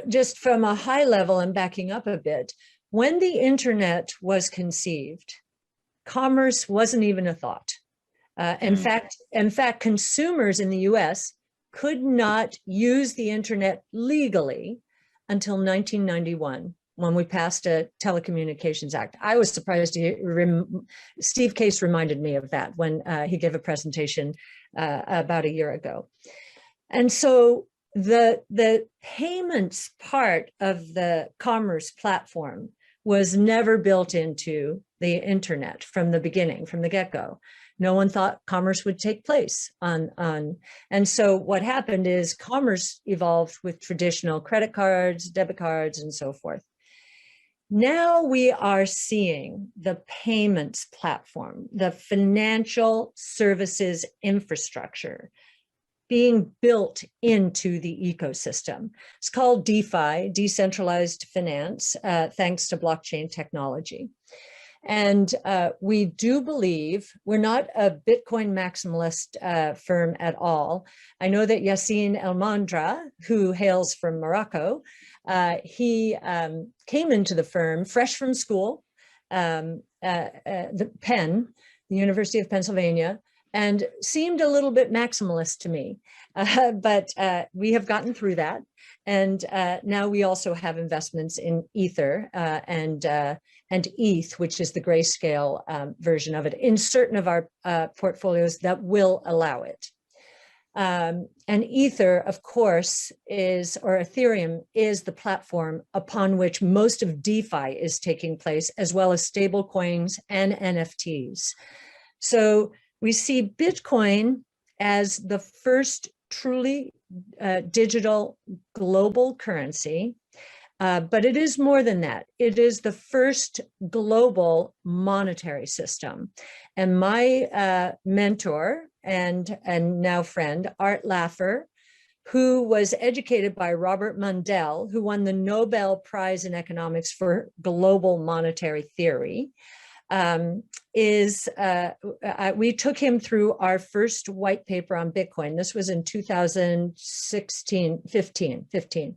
Just from a high level and backing up a bit, when the internet was conceived, commerce wasn't even a thought. In fact, consumers in the US could not use the internet legally until 1991, when we passed a Telecommunications Act. I was surprised to Steve Case reminded me of that when he gave a presentation about a year ago. And so the payments part of the commerce platform was never built into the internet from the beginning, from the get-go. No one thought commerce would take place and so what happened is commerce evolved with traditional credit cards, debit cards, and so forth. Now we are seeing the payments platform, the financial services infrastructure being built into the ecosystem. It's called DeFi, decentralized finance, thanks to blockchain technology. And we do believe, we're not a Bitcoin maximalist firm at all. I know that Yassine El-Mandra, who hails from Morocco, he came into the firm fresh from school, the University of Pennsylvania, and seemed a little bit maximalist to me. But we have gotten through that. And now we also have investments in Ether and ETH, which is the grayscale version of it, in certain of our portfolios that will allow it. And Ether, of course, or Ethereum is the platform upon which most of DeFi is taking place, as well as stable coins and NFTs. So we see Bitcoin as the first truly digital global currency, but it is more than that. It is the first global monetary system. And my mentor and now friend, Art Laffer, who was educated by Robert Mundell, who won the Nobel Prize in Economics for global monetary theory, we took him through our first white paper on Bitcoin. This was in 2015.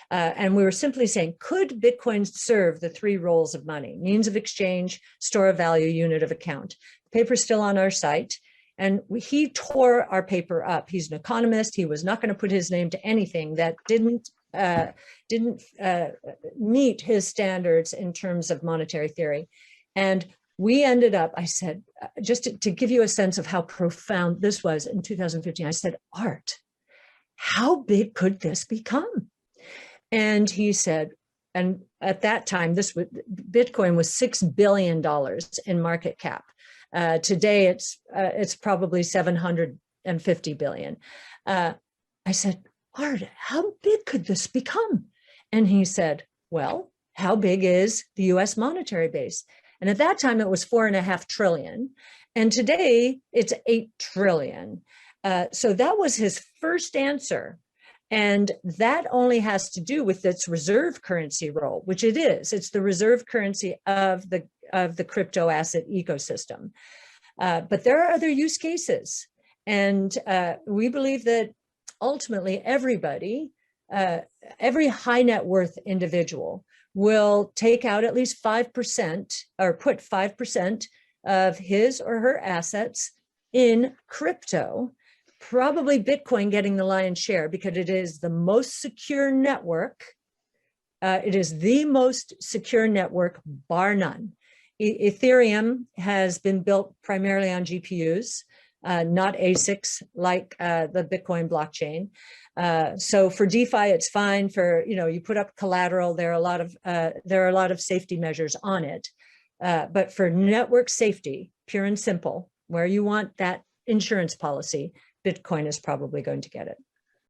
And we were simply saying, could Bitcoin serve the three roles of money: means of exchange, store of value, unit of account? The paper's still on our site. And he tore our paper up. He's an economist. He was not going to put his name to anything that didn't meet his standards in terms of monetary theory. And we ended up, I said, just to give you a sense of how profound this was in 2015, I said, Art, how big could this become? And he said, and at that time, Bitcoin was $6 billion in market cap. Today, it's probably 750 billion. I said, Art, how big could this become? And he said, well, how big is the US monetary base? And at that time, it was 4.5 trillion. And today, it's 8 trillion. So that was his first answer. And that only has to do with its reserve currency role, which it is. It's the reserve currency of the crypto asset ecosystem. But there are other use cases. And we believe that ultimately everybody, every high net worth individual will take out at least 5% or put 5% of his or her assets in crypto, probably Bitcoin getting the lion's share because it is the most secure network. It is the most secure network, bar none. Ethereum has been built primarily on GPUs, not ASICs like the Bitcoin blockchain. So for DeFi, it's fine. For, you put up collateral. There are a lot of safety measures on it. But for network safety, pure and simple, where you want that insurance policy, Bitcoin is probably going to get it.